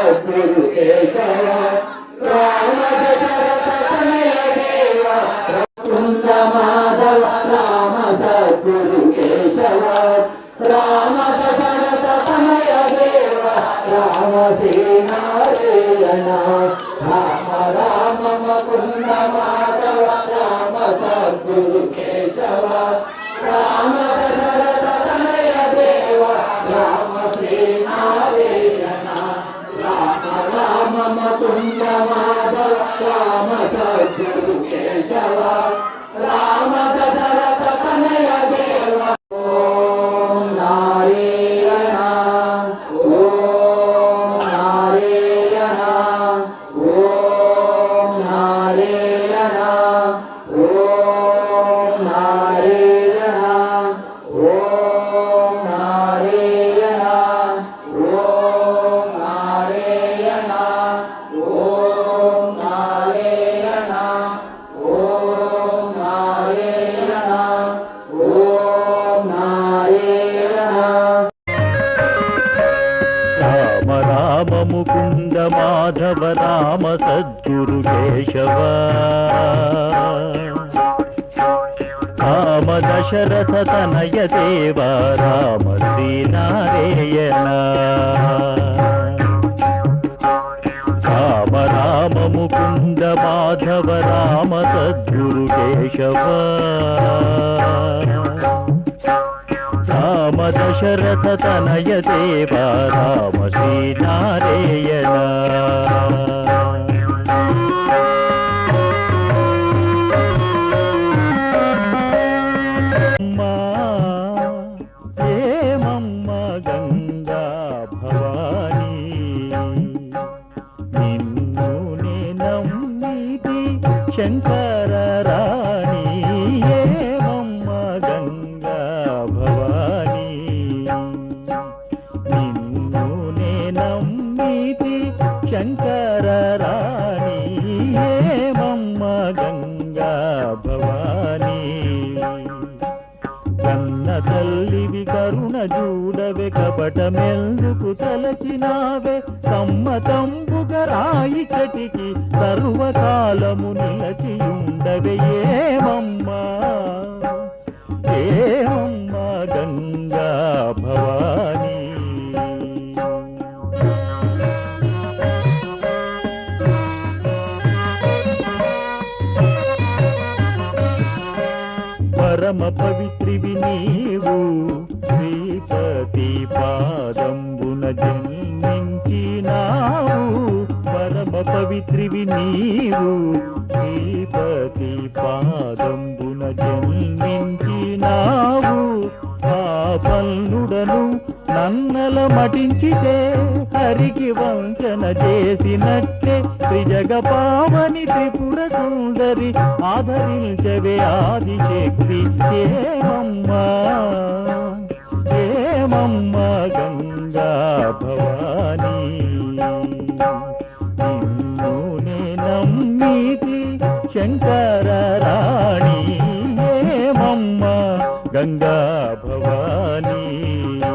సద్గురు కేశవ రామ దశరథ తనయ దేవ కుంద మాధవ రామ సద్గురు కేశవ రామ దశరథ తనయ దేవ రామ శ్రీనారాయణ రామ రామ ముకుంద మాధవ రామ సద్గురు కేశవ రామ దశరథ తనయ దేవ రామ శ్రీనారాయణ రామ రామ ముకుంద మాధవ రామ సద్గురు కేశవ రామ దశరథ తనయ దేవ ఓం నారాయణ ఓం నారాయణ ఓం నారాయణ ఓం నారాయణ ఓం నారాయణ ఓం నారాయణ ఓం నారాయణ ఓం నారాయణ ఓం నారాయణ రామ రామ ముకుంద మాధవ రామ సద్గురు కేశవ రామ దశరథ తనయ దేవ రామ శ్రీనారాయణ రామ రామ ముకుంద మాధవ రామ సద్గురు కేశవ రామ దశరథ తనయ దేవ రామ శ్రీనారాయణ ఏమమ్మ గంగా భవానీ నిన్ను నే నమ్మితి శంకర రాణి ఏమమ్మ గంగా భవానీ నిన్ను నే నమ్మితి శంకర రాణి ఏమమ్మ గంగా భవానీ కన్న తల్లివి కరుణ చూడవే కపటమెందుకు తలచినావే సమ్మతంబుగ రాయి చటికి సర్వకాలము నిలచియుండవే ఏమమ్మా ఏమమ్మా గంగా భవానీ పరమ పవిత్రివి నీవు శ్రీపతి పాదంబున జన్మించినావు పరమ పవిత్రివి నీవు శ్రీపతి పాదంబున జన్మించినావు పాపల్నుడను నన్నల మటించితే హరికి వంచన చేసినట్టే త్రిజగ పావని త్రిపుర సుందరి ఆదరించవే ఆదిశక్తి ఏమమ్మా ఏమమ్మా గంగా భవానీ నిన్ను నే నమ్మితి శంకర రాణి ఏమమ్మా గంగా భవానీ రామ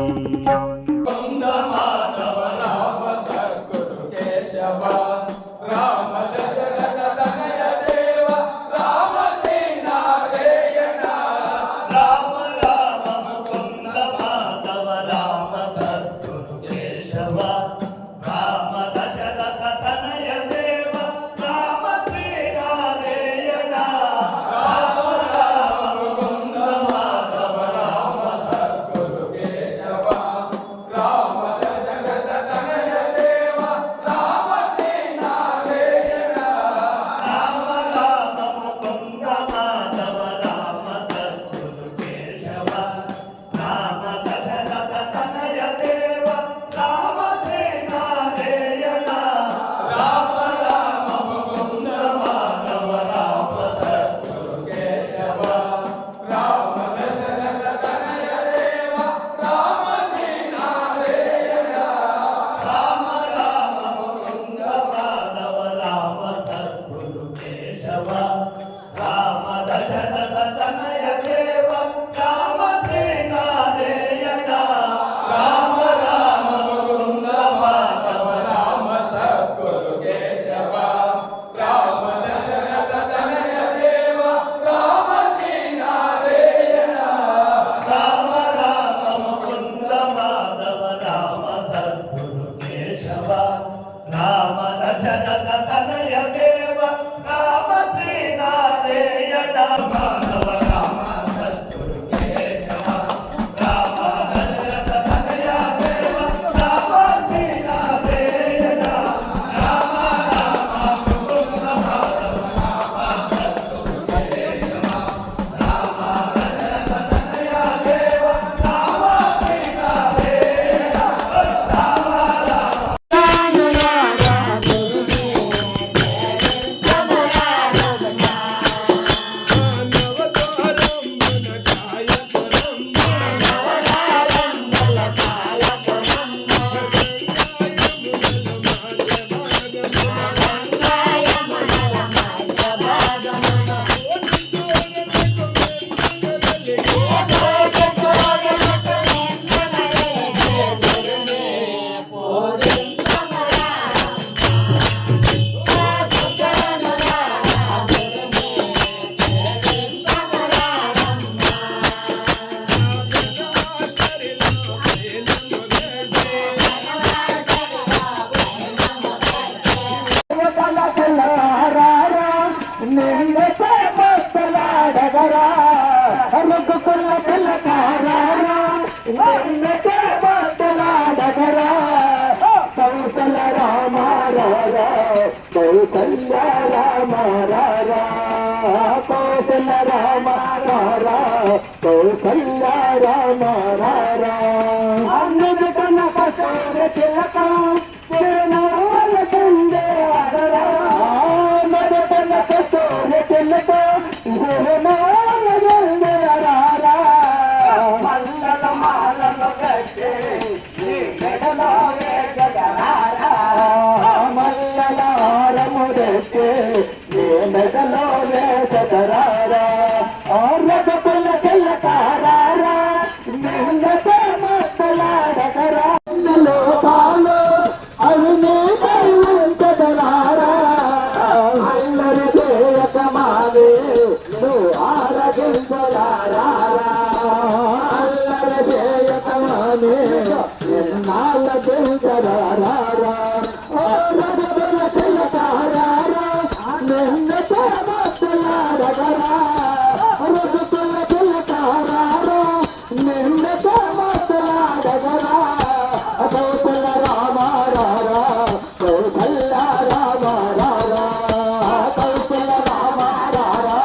మాట్లాడగరా రఘుకుల తిలకారారా నిన్నకే మాట్లాడగరా కౌసల రామారారా కౌసల్య రామారారా కౌసల రామారారా కౌసల్య రామారారా అన్నది కన్న కసోర తిలక తిరునాల సందే అదరా అన్నది కన్న కసోర తిలక తిరునాల సందే అదరా మంగళ మాలను గట్టే మెడలో వేగదరారా మంగళహారము తెచ్చే మెడలో వేగదరారా రఘుకుల తిలకారారా నిన్నతో మాట్లాడగరా లోపాలు అవి నీకదరారా అల్లరి చేయక మావే నువ్వు ఆరగించలారా అల్లరి చేయక మావే ఎన్నాళ్ళ దించరారా రఘుకుల తిలకారారా నిన్నతో మాట్లాడగరా రఘుకుల తిలకారారా నిన్నతో మాట్లాడగరా కౌసల రామారారా కౌసల్య రామారారా కౌసల రామారారా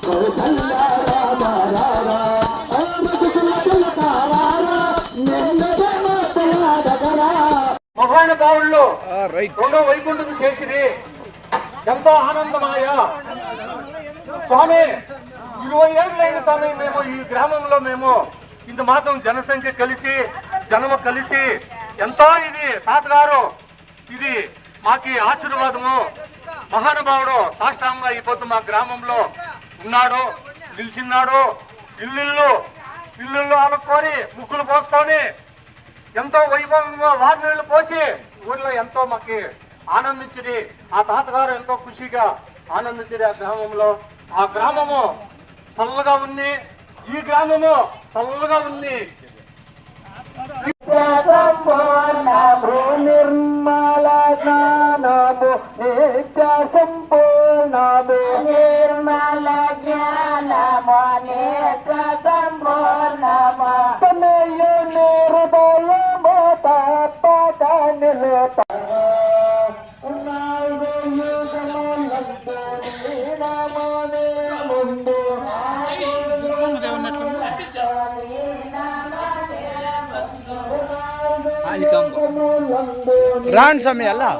కౌసల్య రామారారా రఘుకుల తిలకారారా నిన్నతో మాట్లాడగరా మహానుభావుల్లో రెండో వైకుంఠం చేసిరి ఎంతో ఆనందమాయ స్వామి 20 ఏళ్ళైన స్వామి మేము ఈ గ్రామంలో మేము ఇంత మాత్రం జనసంఖ్య కలిసి జనము కలిసి ఎంతో ఇది తాతగారు ఇది మాకి ఆశీర్వాదము మహానుభావుడు సాష్టాంగా అయిపోతూ మా గ్రామంలో ఉన్నాడు నిలిచిన్నాడు ఇల్లు ఆలుకొని ముక్కులు పోసుకొని ఎంతో వైభవంగా వారి నీళ్లు పోసి ఊర్లో ఎంతో మాకి ఆనందించింది ఆ తాతగారు ఎంతో ఖుషిగా ఆనందించింది ఆ గ్రామము చల్లగా ఉంది ఈ గ్రామము చల్లగా ఉంది నిర్మల జ్ఞానము నిత్య సంపూర్ణము నిర్మల జ్ఞానము నిత్య సంపూర్ణము తనయుని హృదయము తప్పక నిలత రాండి స్వామి అలా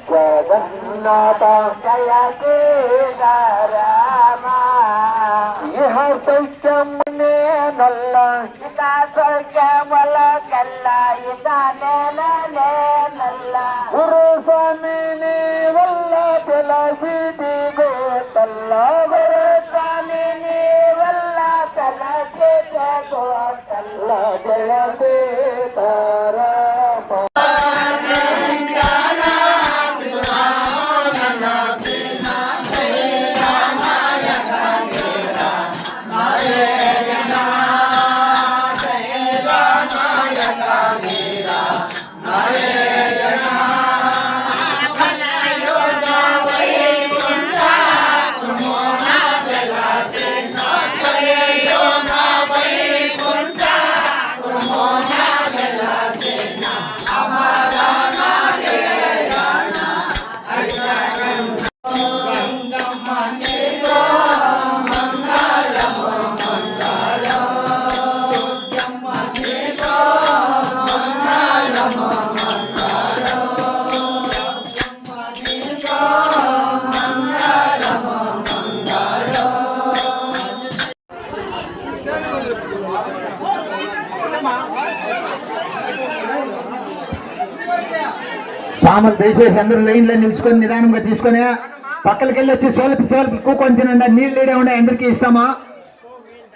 జగన్నాథ జయ శ్రీరామ ఇహ సౌఖ్యం నేనల్ల ఇత సౌఖ్యముల కల్ల ఇత నేనల్ల గురు స్వామి నీ వల్ల తెలిసిది గోతల్ల గురు స్వామి నీ వల్ల తెలిసిది గోతల్ల జయ సీతారామ Come on. మామూలు దయచేసి అందరూ లైన్లో నిలుచుకొని నిదానంగా తీసుకొని పక్కలకి వెళ్ళి వచ్చి సోల్పి కూకొని తినండి. నీళ్ళు లేడే ఉండే అందరికీ ఇస్తామా?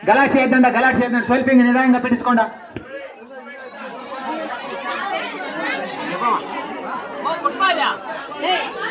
గలాట్ చేయొద్దండి సోల్పింగ్ నిదానంగా పెట్టించుకోండా. Hey!